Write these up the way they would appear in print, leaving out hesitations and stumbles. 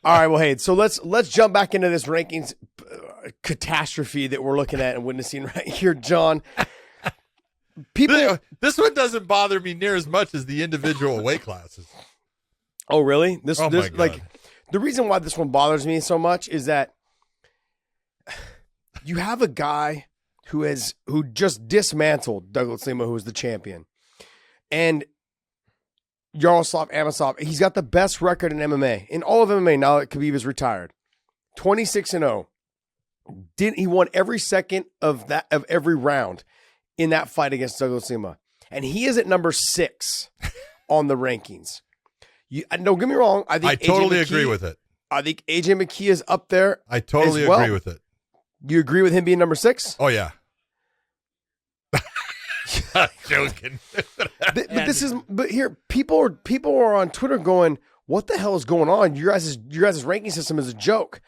All right, well, hey, so let's jump back into this rankings catastrophe that we're looking at and witnessing right here, John. This one doesn't bother me near as much as the individual weight classes. Oh, really? My God. Like the reason why this one bothers me so much is that you have a guy who just dismantled Douglas Lima, who is the champion, and Yaroslav Amosov. He's got the best record in MMA, in all of MMA now that Khabib is retired. 26-0. He won every second of every round in that fight against Douglas Lima, and he is at number 6 on the rankings. Don't get me wrong. I totally agree with it. I think AJ McKee is up there. I totally agree with it. You agree with him being number 6? Oh yeah. Joking. But here people are on Twitter going, "What the hell is going on? Your guys' ranking system is a joke."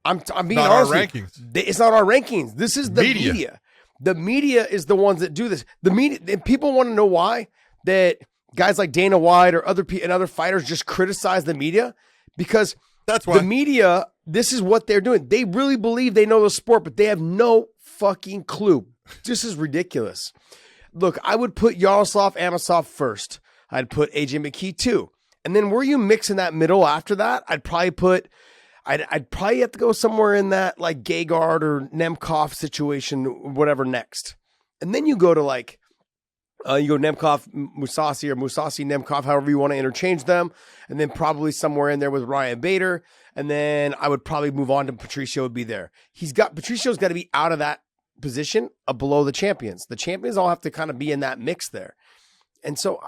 I'm being not honest. Our rankings. It's not our rankings. This is the media. The media is the ones that do this. The media, and people want to know why that guys like Dana White or other fighters just criticize the media, because that's why the media. This is what they're doing. They really believe they know the sport, but they have no fucking clue. This is ridiculous. Look, I would put Yaroslav Amosov first. I'd put AJ McKee 2. And then where you mix in that middle after that, I'd probably have to go somewhere in that like Gegard or Nemkov situation, whatever next. And then you go to like, you go Nemkov, Mousasi, or Mousasi, Nemkov, however you want to interchange them. And then probably somewhere in there with Ryan Bader. And then I would probably move on to Patricio would be there. Patricio's got to be out of that position below the champions. The champions all have to kind of be in that mix there. And so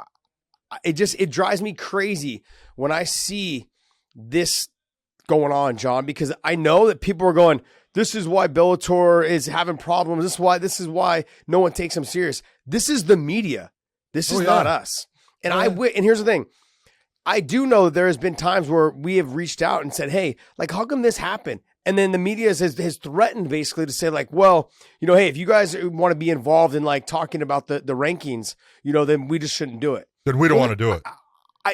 it drives me crazy when I see this going on, John, because I know that people are going, this is why Bellator is having problems. This is why no one takes them serious. This is the media. This is not us. And and here's the thing. I do know there has been times where we have reached out and said, hey, like, how come this happened? And then the media has threatened basically to say like, well, hey, if you guys want to be involved in like talking about the rankings, then we just shouldn't do it. Then we don't want to do it.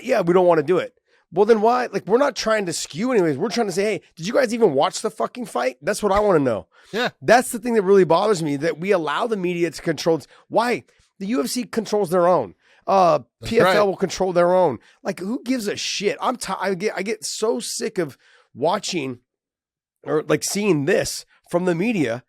We don't want to do it. Well, then why? Like, we're not trying to skew anyways. We're trying to say, hey, did you guys even watch the fucking fight? That's what I want to know. Yeah. That's the thing that really bothers me, that we allow the media to control. Why? The UFC controls their own. PFL will control their own. Like, who gives a shit? I get so sick of watching or like seeing this from the media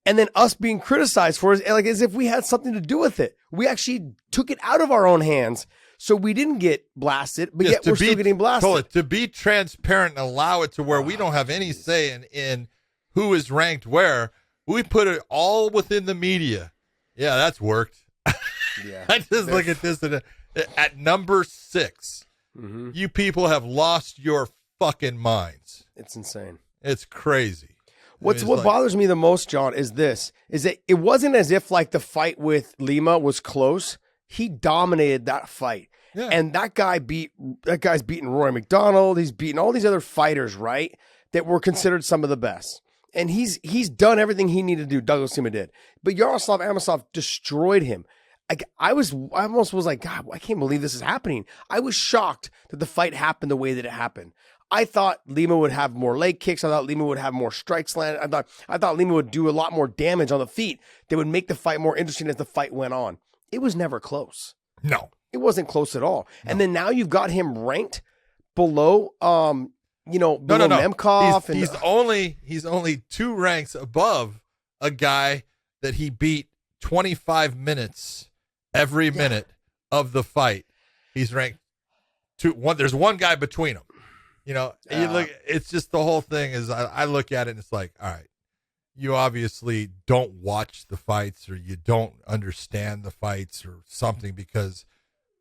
and then us being criticized for it, like as if we had something to do with it. We actually took it out of our own hands. So we didn't get blasted, but yet we're still getting blasted. To be transparent and allow it to where we don't have any say in who is ranked where, we put it all within the media. Yeah, that's worked. Yeah, I just look at this at number 6. Mm-hmm. You people have lost your fucking minds. It's insane. It's crazy. What bothers me the most, John, is that it wasn't as if like the fight with Lima was close. He dominated that fight. Yeah. And that guy's beaten Rory McDonald. He's beaten all these other fighters, right? That were considered some of the best. And he's done everything he needed to do. Douglas Lima did. But Yaroslav Amosov destroyed him. I almost was like, God, I can't believe this is happening. I was shocked that the fight happened the way that it happened. I thought Lima would have more leg kicks. I thought Lima would have more strikes landed. I thought Lima would do a lot more damage on the feet that would make the fight more interesting as the fight went on. It was never close. No. It wasn't close at all. No. And then now you've got him ranked below below Nemkov. He's only 2 ranks above a guy that he beat 25 minutes every minute of the fight. He's ranked 2. There's one guy between them. You look. It's just the whole thing is. I look at it and it's like, all right, you obviously don't watch the fights or you don't understand the fights or something, because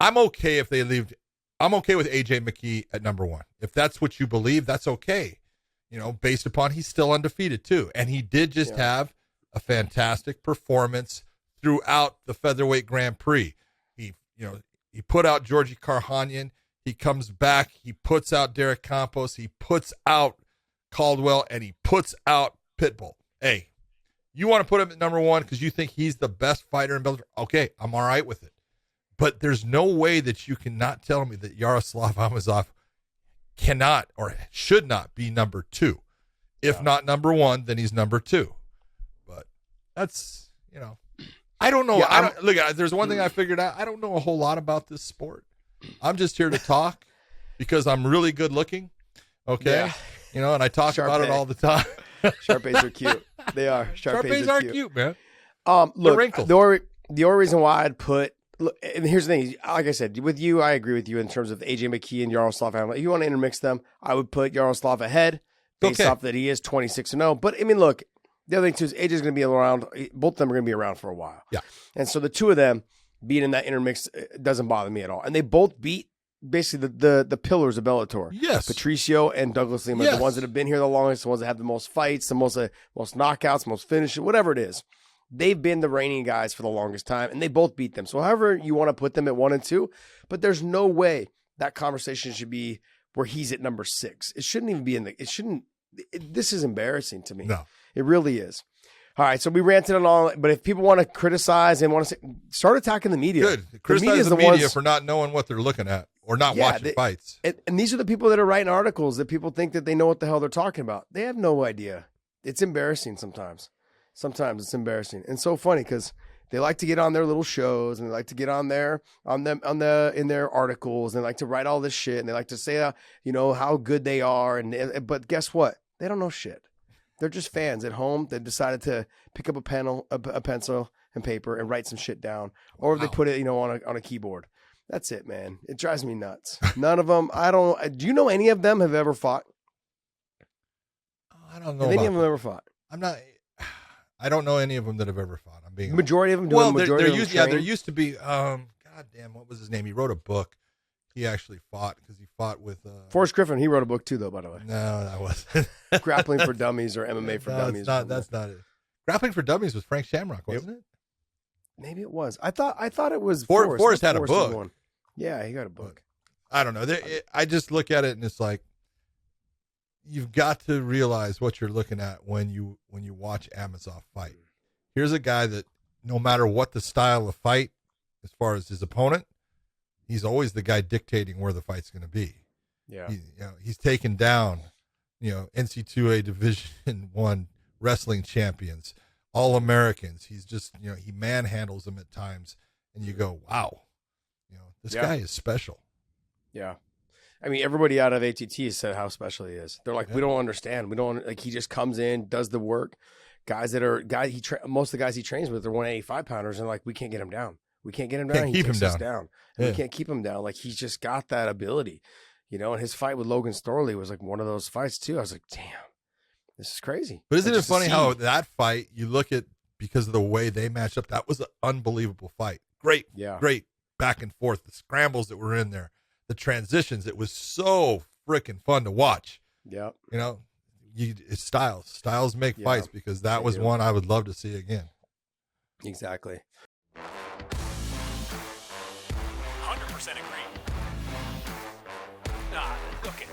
I'm okay if they leave. I'm okay with AJ McKee at number 1. If that's what you believe, that's okay. Based upon he's still undefeated too. And he did just have a fantastic performance throughout the featherweight Grand Prix. He put out Georgi Karhanyan. He comes back. He puts out Derek Campos. He puts out Caldwell, and he puts out Pitbull. Hey, you want to put him at number 1 because you think he's the best fighter in Bellator? Okay, I'm all right with it. But there's no way that you cannot tell me that Yaroslav Amosov cannot or should not be number 2. If not number 1, then he's number 2. But that's, I don't know. Yeah, Look, there's one thing I figured out. I don't know a whole lot about this sport. I'm just here to talk because I'm really good looking. Okay. Yeah. And I talk about it all the time. Shar-Peis are cute. They are. Shar-Peis are cute, man. Look, wrinkles. the only reason why I'd put, look, and here's the thing. Like I said, with you, I agree with you in terms of AJ McKee and Yaroslav. If you want to intermix them, I would put Yaroslav ahead based off that he is 26-0. But I mean, look, the other thing too is AJ's going to be around. Both of them are going to be around for a while. Yeah. And so the two of them being in that intermix doesn't bother me at all. And they both beat basically the pillars of Bellator. Yes. Patricio and Douglas Lima, the ones that have been here the longest, the ones that have the most fights, the most knockouts, most finishes, whatever it is. They've been the reigning guys for the longest time, and they both beat them. So however you want to put them at 1 and 2, but there's no way that conversation should be where he's at number 6. It shouldn't even be this is embarrassing to me. No. It really is. All right, so we ranted on all, but if people want to criticize and want to start attacking the media. Good. Criticize the media for not knowing what they're looking at or not watching fights. And these are the people that are writing articles that people think that they know what the hell they're talking about. They have no idea. It's embarrassing sometimes. Sometimes it's embarrassing. And so funny because they like to get on their little shows and they like to get on there in their articles and they like to write all this shit and they like to say how good they are but guess what? They don't know shit. They're just fans at home that decided to pick up a pencil and paper and write some shit down, or they put it, on a keyboard. That's it, man. It drives me nuts. None of them. Do you know any of them have ever fought? I don't know. Have any of them ever fought? I don't know any of them that have ever fought. I'm being majority of them do. There used to be. God damn, what was his name? He wrote a book. He actually fought because he fought with Forrest Griffin. He wrote a book too, though. By the way, no, that wasn't Grappling for Dummies or MMA for Dummies. That's not it. Grappling for Dummies was Frank Shamrock, wasn't it? Maybe it was. I thought it was Forrest had a book. Yeah, he got a book. I don't know. I just look at it and it's like you've got to realize what you're looking at when you watch Amosov fight. Here's a guy that no matter what the style of fight, as far as his opponent, he's always the guy dictating where the fight's going to be. Yeah. He's taken down, NC2A Division I wrestling champions, All-Americans. He's just, he manhandles them at times and you go, wow, this guy is special. Yeah. I mean, everybody out of ATT said how special he is. They're like, we don't understand. We don't he just comes in, does the work. Most of the guys he trains with are 185 pounders and we can't get him down. We can't get him down. Keep him down. And we can't keep him down. He's just got that ability, and his fight with Logan Storley was one of those fights too. I was like, damn, this is crazy. But isn't it funny how that fight, you look at, because of the way they matched up, that was an unbelievable fight. Great back and forth. The scrambles that were in there, the transitions, it was so freaking fun to watch. Yeah. It's styles. Styles make fights, because that was one I would love to see again. Exactly. 100% agree. Okay.